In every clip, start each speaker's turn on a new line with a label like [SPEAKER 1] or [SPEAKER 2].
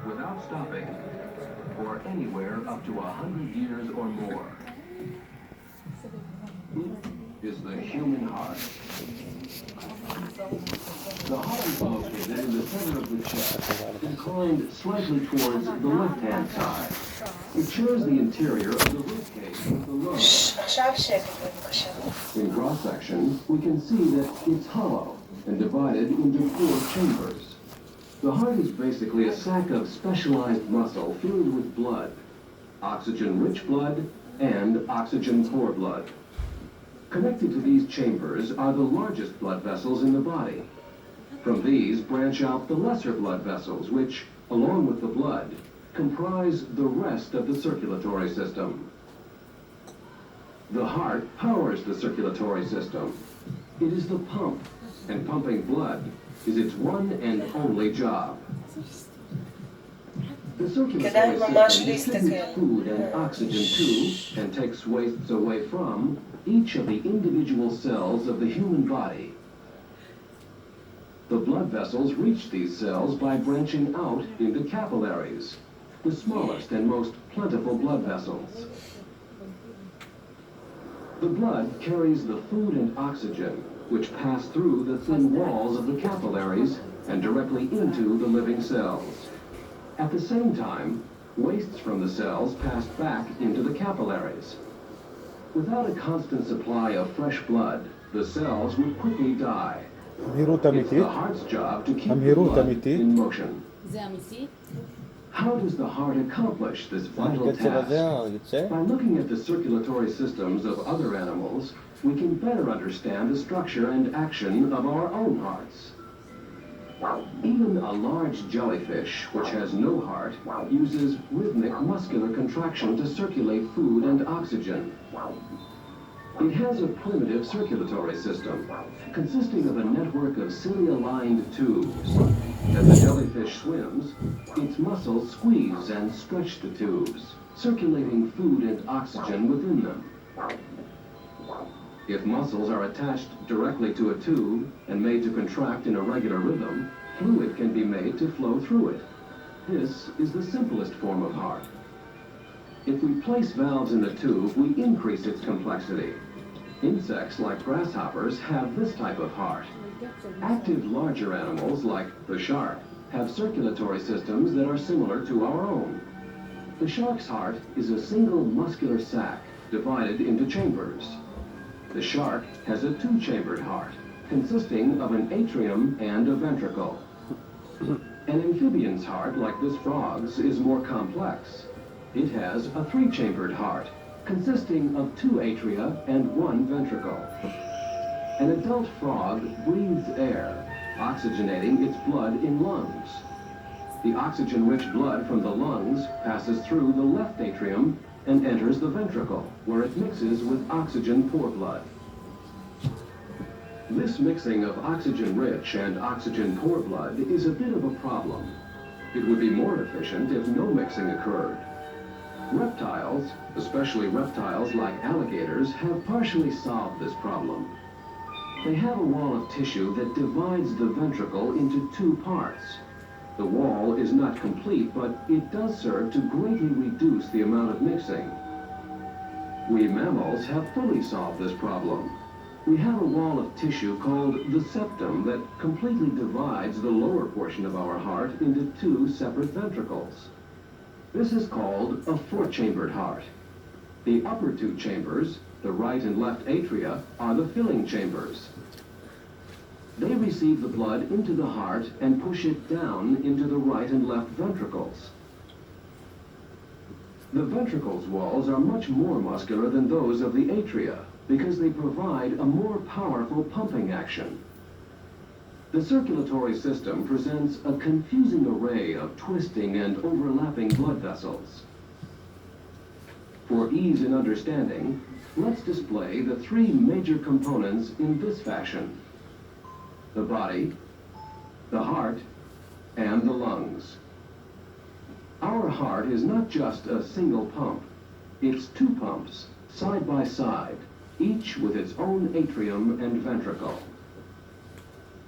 [SPEAKER 1] without stopping for anywhere up to 100 years or more. It is the human heart. The heart is located in the center of the chest, inclined slightly towards the left-hand side. It shares the interior of the ribcage with the lungs. In cross-section, we can see that it's hollow and divided into 4 chambers. The heart is basically a sack of specialized muscle filled with blood, oxygen-rich blood and oxygen-poor blood. Connected to these chambers are the largest blood vessels in the body. From these branch out the lesser blood vessels, which, along with the blood, comprise the rest of the circulatory system. The heart powers the circulatory system. It is the pump, and pumping blood is its one and only job. The circulatory system distributes food and oxygen to, and takes wastes away from, each of the individual cells of the human body. The blood vessels reach these cells by branching out into capillaries, the smallest and most plentiful blood vessels. The blood carries the food and oxygen, which pass through the thin walls of the capillaries and directly into the living cells. At the same time, wastes from the cells pass back into the capillaries. Without a constant supply of fresh blood, the cells would quickly die. It's the heart's job to keep the blood in motion. How does the heart accomplish this vital task? By looking at the circulatory systems of other animals, we can better understand the structure and action of our own hearts. Even a large jellyfish, which has no heart, uses rhythmic muscular contraction to circulate food and oxygen. It has a primitive circulatory system, consisting of a network of cilia-lined tubes. As the jellyfish swims, its muscles squeeze and stretch the tubes, circulating food and oxygen within them. If muscles are attached directly to a tube and made to contract in a regular rhythm, fluid can be made to flow through it. This is the simplest form of heart. If we place valves in the tube, we increase its complexity. Insects like grasshoppers have this type of heart. Active larger animals like the shark have circulatory systems that are similar to our own. The shark's heart is a single muscular sac divided into chambers. The shark has a 2-chambered heart, consisting of an atrium and a ventricle. An amphibian's heart, like this frog's, is more complex. It has a 3-chambered heart, consisting of 2 atria and 1 ventricle. An adult frog breathes air, oxygenating its blood in lungs. The oxygen-rich blood from the lungs passes through the left atrium and enters the ventricle, where it mixes with oxygen-poor blood. This mixing of oxygen-rich and oxygen-poor blood is a bit of a problem. It would be more efficient if no mixing occurred. Reptiles, especially reptiles like alligators, have partially solved this problem. They have a wall of tissue that divides the ventricle into 2 parts. The wall is not complete, but it does serve to greatly reduce the amount of mixing. We mammals have fully solved this problem. We have a wall of tissue called the septum that completely divides the lower portion of our heart into 2 separate ventricles. This is called a 4-chambered heart. The upper 2 chambers, the right and left atria, are the filling chambers. They receive the blood into the heart and push it down into the right and left ventricles. The ventricles' walls are much more muscular than those of the atria because they provide a more powerful pumping action. The circulatory system presents a confusing array of twisting and overlapping blood vessels. For ease in understanding, let's display the 3 major components in this fashion: the body, the heart, and the lungs. Our heart is not just a single pump. It's 2 pumps, side by side, each with its own atrium and ventricle.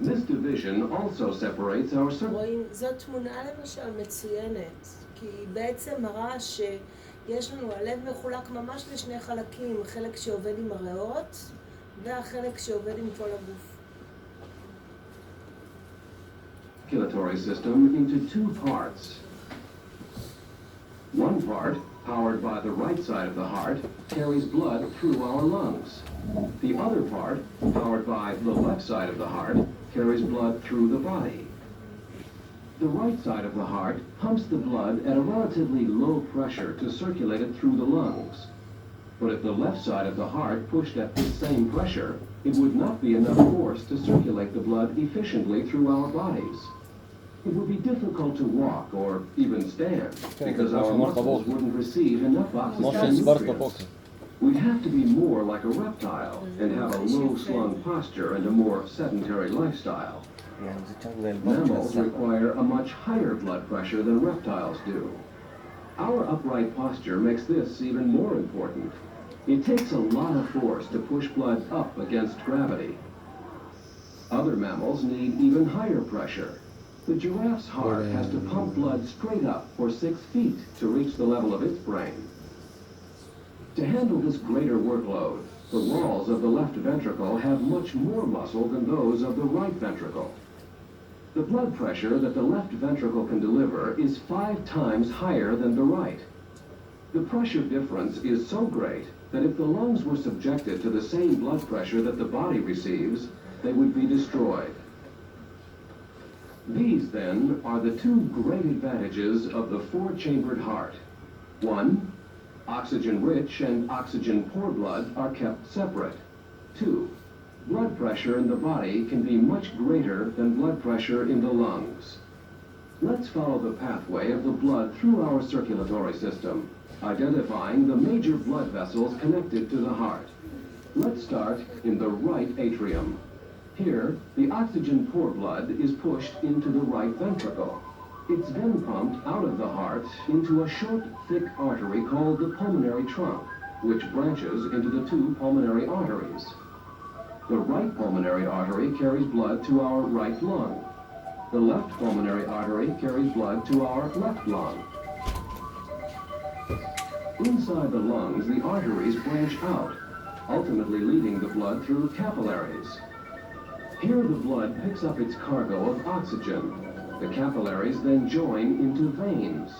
[SPEAKER 1] This division also separates our
[SPEAKER 2] רואים, זאת תמונה למשל מצוינת, כי היא בעצם מראה שיש לנו, הלב מחולק ממש לשני חלקים, חלק שעובד עם הריאות והחלק שעובד עם כל הגוף.
[SPEAKER 1] circulatory system into two parts. One part, powered by the right side of the heart, carries blood through our lungs. The other part, powered by the left side of the heart, carries blood through the body. The right side of the heart pumps the blood at a relatively low pressure to circulate it through the lungs. But if the left side of the heart pushed at the same pressure, it would not be enough force to circulate the blood efficiently through our bodies. It would be difficult to walk or even stand because our muscles wouldn't receive enough oxygen and nutrients. We'd have to be more like a reptile and have a low-slung posture and a more sedentary lifestyle. Mammals require a much higher blood pressure than reptiles do. Our upright posture makes this even more important. It takes a lot of force to push blood up against gravity. Other mammals need even higher pressure. The giraffe's heart has to pump blood straight up for 6 feet to reach the level of its brain. To handle this greater workload, the walls of the left ventricle have much more muscle than those of the right ventricle. The blood pressure that the left ventricle can deliver is 5 times higher than the right. The pressure difference is so great that if the lungs were subjected to the same blood pressure that the body receives, they would be destroyed. These, then, are the two great advantages of the four-chambered heart. 1. Oxygen-rich and oxygen-poor blood are kept separate. 2. Blood pressure in the body can be much greater than blood pressure in the lungs. Let's follow the pathway of the blood through our circulatory system, identifying the major blood vessels connected to the heart. Let's start in the right atrium. Here, the oxygen-poor blood is pushed into the right ventricle. It's then pumped out of the heart into a short, thick artery called the pulmonary trunk, which branches into the two pulmonary arteries. The right pulmonary artery carries blood to our right lung. The left pulmonary artery carries blood to our left lung. Inside the lungs, the arteries branch out, ultimately leading the blood through capillaries. Here the blood picks up its cargo of oxygen. The capillaries then join into veins.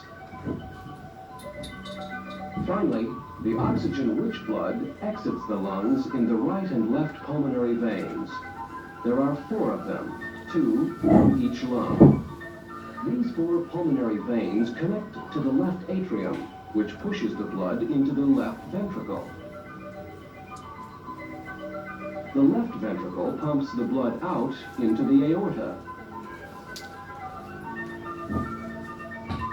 [SPEAKER 1] Finally, the oxygen-rich blood exits the lungs in the right and left pulmonary veins. There are 4 of them, 2 from each lung. These 4 pulmonary veins connect to the left atrium, which pushes the blood into the left ventricle. The left ventricle pumps the blood out into the aorta.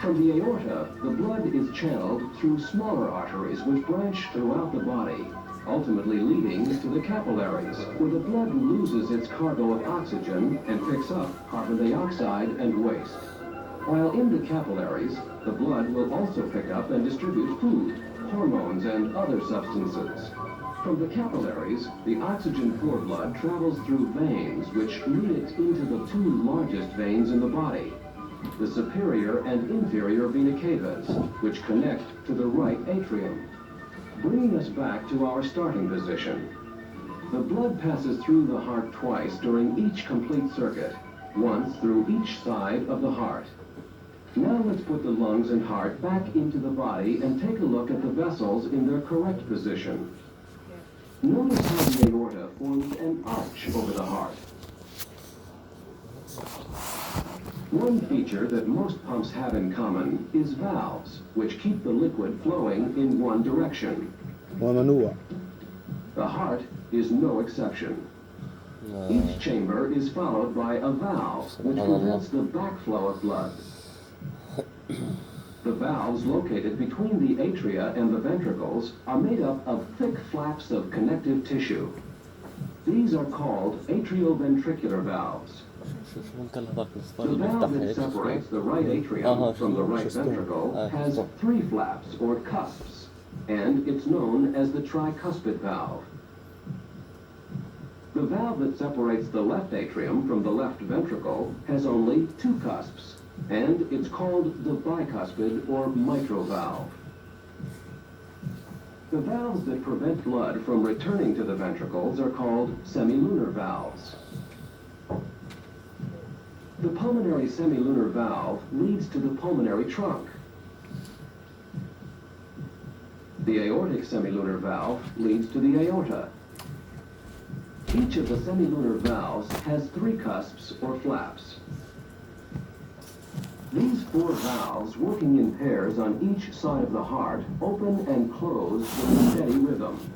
[SPEAKER 1] From the aorta, the blood is channeled through smaller arteries which branch throughout the body, ultimately leading to the capillaries, where the blood loses its cargo of oxygen and picks up carbon dioxide and waste. While in the capillaries, the blood will also pick up and distribute food, hormones, and other substances. From the capillaries, the oxygen-poor blood travels through veins which lead it into the 2 largest veins in the body, the superior and inferior vena cavas, which connect to the right atrium. Bringing us back to our starting position. The blood passes through the heart twice during each complete circuit, once through each side of the heart. Now let's put the lungs and heart back into the body and take a look at the vessels in their correct position. Notice how the aorta forms an arch over the heart. One feature that most pumps have in common is valves, which keep the liquid flowing in one direction. The heart is no exception. Each chamber is followed by a valve, which prevents the backflow of blood. The valves located between the atria and the ventricles are made up of thick flaps of connective tissue. These are called atrioventricular valves. The valve that separates the right atrium from the right ventricle has 3 flaps or cusps, and it's known as the tricuspid valve. The valve that separates the left atrium from the left ventricle has only two cusps, and it's called the bicuspid or mitral valve. The valves that prevent blood from returning to the ventricles are called semilunar valves. The pulmonary semilunar valve leads to the pulmonary trunk. The aortic semilunar valve leads to the aorta. Each of the semilunar valves has three cusps or flaps. These four valves, working in pairs on each side of the heart, open and close with a steady rhythm.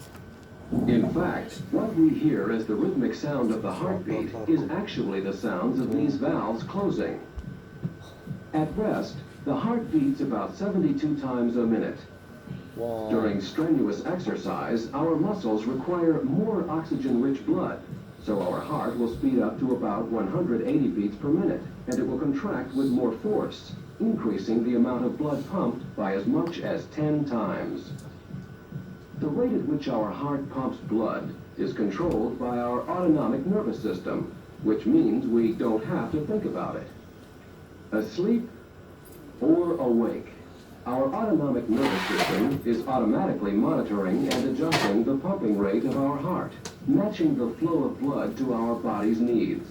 [SPEAKER 1] In fact, what we hear as the rhythmic sound of the heartbeat is actually the sounds of these valves closing. At rest, the heart beats about 72 times a minute. During strenuous exercise, our muscles require more oxygen-rich blood, so our heart will speed up to about 180 beats per minute, and it will contract with more force, increasing the amount of blood pumped by as much as 10 times. The rate at which our heart pumps blood is controlled by our autonomic nervous system, which means we don't have to think about it. Asleep or awake, our autonomic nervous system is automatically monitoring and adjusting the pumping rate of our heart, matching the flow of blood to our body's needs.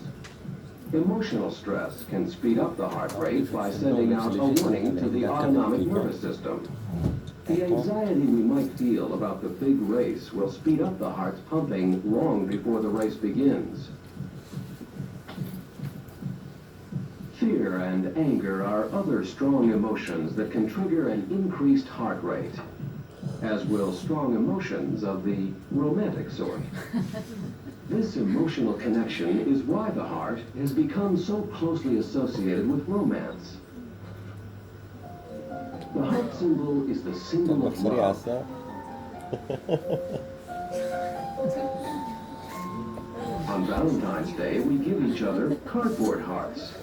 [SPEAKER 1] Emotional stress can speed up the heart rate by sending out a warning to the autonomic nervous system. The anxiety we might feel about the big race will speed up the heart's pumping long before the race begins. Fear and anger are other strong emotions that can trigger an increased heart rate, as will strong emotions of the romantic sort. This emotional connection is why the heart has become so closely associated with romance. The heart symbol is the symbol of love. On Valentine's Day, we give each other cardboard hearts.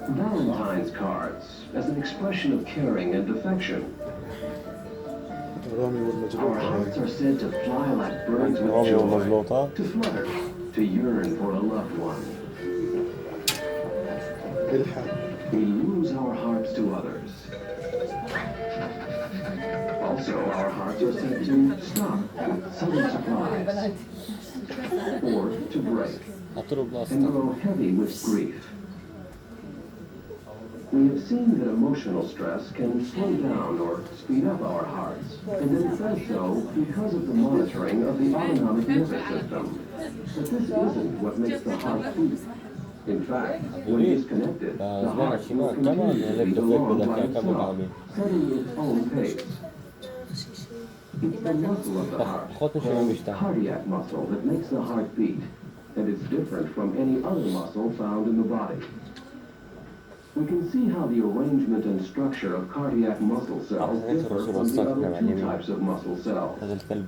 [SPEAKER 1] Valentine's cards as an expression of caring and affection. Our hearts are said to fly like birds with joy, to flutter, to yearn for a loved one. We lose our hearts to others. Also, our hearts are said to stop with sudden surprise, or to break, and grow heavy with grief. We have seen that emotional stress can slow down or speed up our hearts, and that it does so because of the monitoring of the autonomic nervous system. But this isn't what makes the heart beat. In fact, when disconnected, the heart will continue to beat along by itself, setting its own pace. It's the muscle of the heart, called cardiac muscle, that makes the heart beat, and it's different from any other muscle found in the body. We can see how the arrangement and structure of cardiac muscle cells differ from the other two types of muscle cells,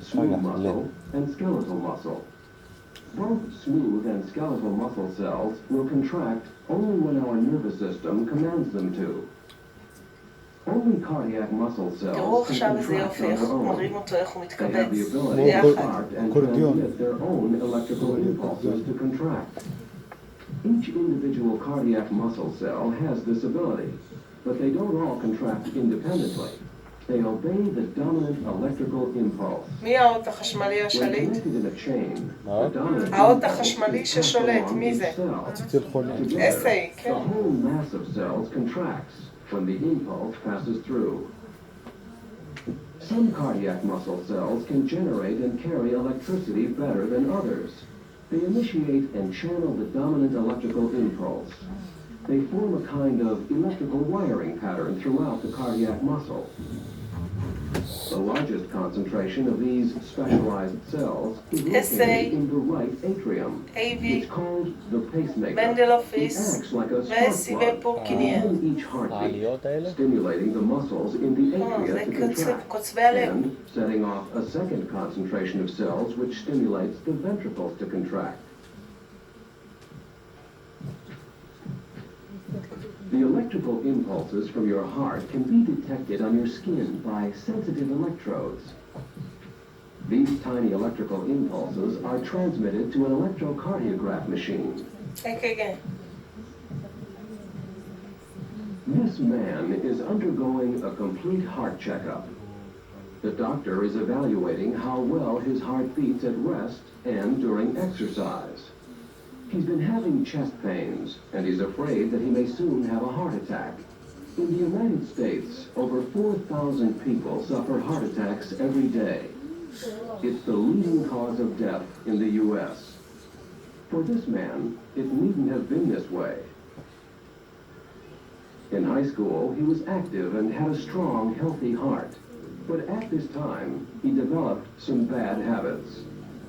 [SPEAKER 1] smooth muscle and skeletal muscle. Both smooth and skeletal muscle cells will contract only when our nervous system commands them to. Only cardiac muscle cells can contract on their own. They have the ability to start and transmit their own electrical impulses to contract. Each individual cardiac muscle cell has this ability, but they don't all contract independently. They obey the dominant electrical impulse.
[SPEAKER 2] מי האות החשמלי השליט? האות החשמלי ששולט, מי זה? אסי, כן.
[SPEAKER 1] The whole mass of cells contracts when the impulse passes through. Some cardiac muscle cells can generate and carry electricity better than others. They initiate and channel the dominant electrical impulse. They form a kind of electrical wiring pattern throughout the cardiac muscle. The largest concentration of these specialized cells is located in the right atrium. It's called the pacemaker. It acts like a spark plug in each heartbeat, stimulating the muscles in the atria to contract, and setting off a second concentration of cells which stimulates the ventricles to contract. The electrical impulses from your heart can be detected on your skin by sensitive electrodes. These tiny electrical impulses are transmitted to an electrocardiograph machine.
[SPEAKER 2] כן.
[SPEAKER 1] This man is undergoing a complete heart checkup. The doctor is evaluating how well his heart beats at rest and during exercise. He's been having chest pains, and he's afraid that he may soon have a heart attack. In the United States, over 4,000 people suffer heart attacks every day. It's the leading cause of death in the U.S. For this man, it needn't have been this way. In high school, he was active and had a strong, healthy heart. But at this time, he developed some bad habits.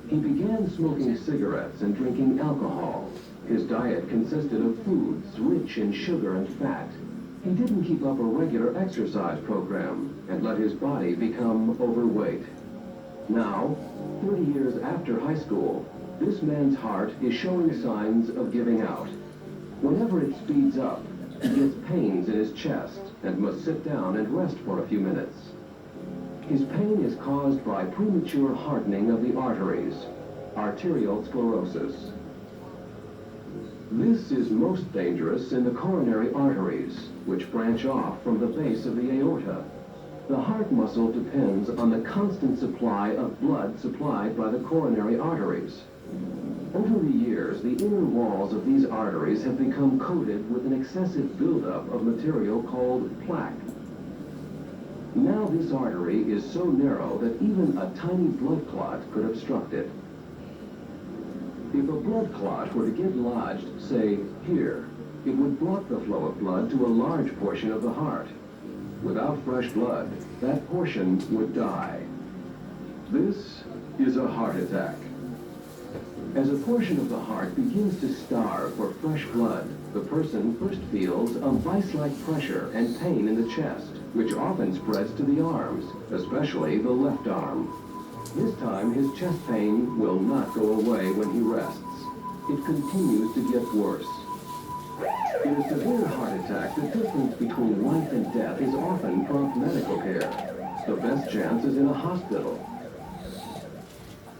[SPEAKER 1] He began smoking cigarettes and drinking alcohol. His diet consisted of foods rich in sugar and fat. He didn't keep up a regular exercise program and let his body become overweight. Now, 30 years after high school, this man's heart is showing signs of giving out. Whenever it speeds up, he gets pains in his chest and must sit down and rest for a few minutes. His pain is caused by premature hardening of the arteries, arterial sclerosis. This is most dangerous in the coronary arteries, which branch off from the base of the aorta. The heart muscle depends on the constant supply of blood supplied by the coronary arteries. Over the years, the inner walls of these arteries have become coated with an excessive buildup of material called plaque. Now this artery is so narrow that even a tiny blood clot could obstruct it. If a blood clot were to get lodged, say, here, it would block the flow of blood to a large portion of the heart. Without fresh blood, that portion would die. This is a heart attack. As a portion of the heart begins to starve for fresh blood, the person first feels a vice-like pressure and pain in the chest, which often spreads to the arms, especially the left arm. This time, his chest pain will not go away when he rests. It continues to get worse. In a severe heart attack, the difference between life and death is often prompt medical care. The best chance is in a hospital.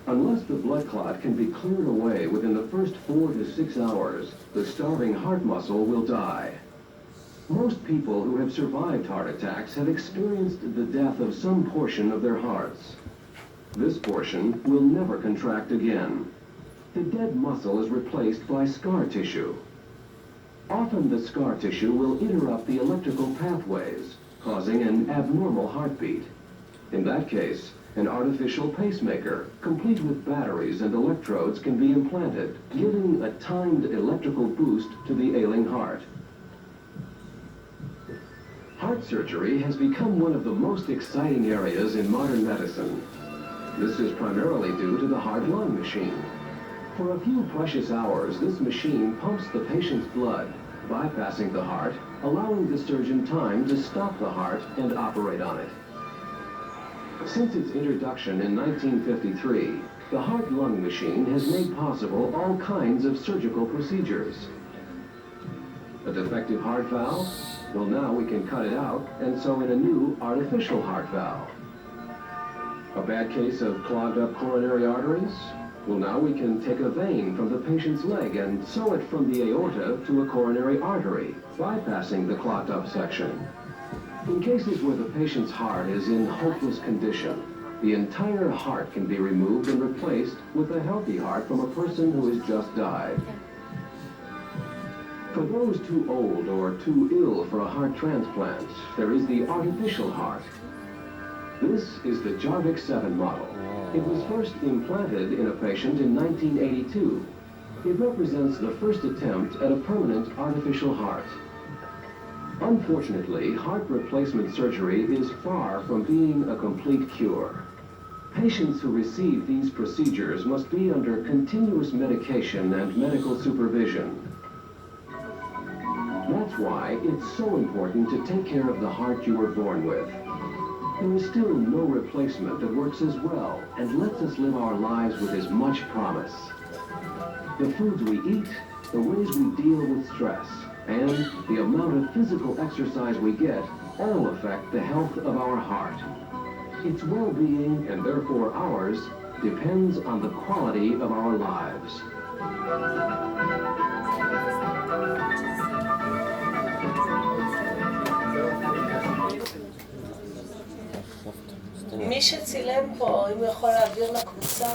[SPEAKER 1] Unless the blood clot can be cleared away within the first 4 to 6 hours, the starving heart muscle will die. Most people who have survived heart attacks have experienced the death of some portion of their hearts. This portion will never contract again. The dead muscle is replaced by scar tissue. Often the scar tissue will interrupt the electrical pathways, causing an abnormal heartbeat. In that case, an artificial pacemaker, complete with batteries and electrodes, can be implanted, giving a timed electrical boost to the ailing heart. Heart surgery has become one of the most exciting areas in modern medicine. This is primarily due to the heart-lung machine. For a few precious hours, this machine pumps the patient's blood, bypassing the heart, allowing the surgeon time to stop the heart and operate on it. Since its introduction in 1953, the heart-lung machine has made possible all kinds of surgical procedures. A defective heart valve? Well, now we can cut it out and sew in a new artificial heart valve. A bad case of clogged up coronary arteries? Well, now we can take a vein from the patient's leg and sew it from the aorta to a coronary artery, bypassing the clogged up section. In cases where the patient's heart is in hopeless condition, the entire heart can be removed and replaced with a healthy heart from a person who has just died. For those too old or too ill for a heart transplant, there is the artificial heart. This is the Jarvik 7 model. It was first implanted in a patient in 1982. It represents the first attempt at a permanent artificial heart. Unfortunately, heart replacement surgery is far from being a complete cure. Patients who receive these procedures must be under continuous medication and medical supervision. That's why it's so important to take care of the heart you were born with. There is still no replacement that works as well and lets us live our lives with as much promise. The foods we eat, the ways we deal with stress, and the amount of physical exercise we get all affect the health of our heart. Its well-being, and therefore ours, depends on the quality of our lives.
[SPEAKER 2] מי שצילם פה, אם הוא יכול להעביר לקבוצה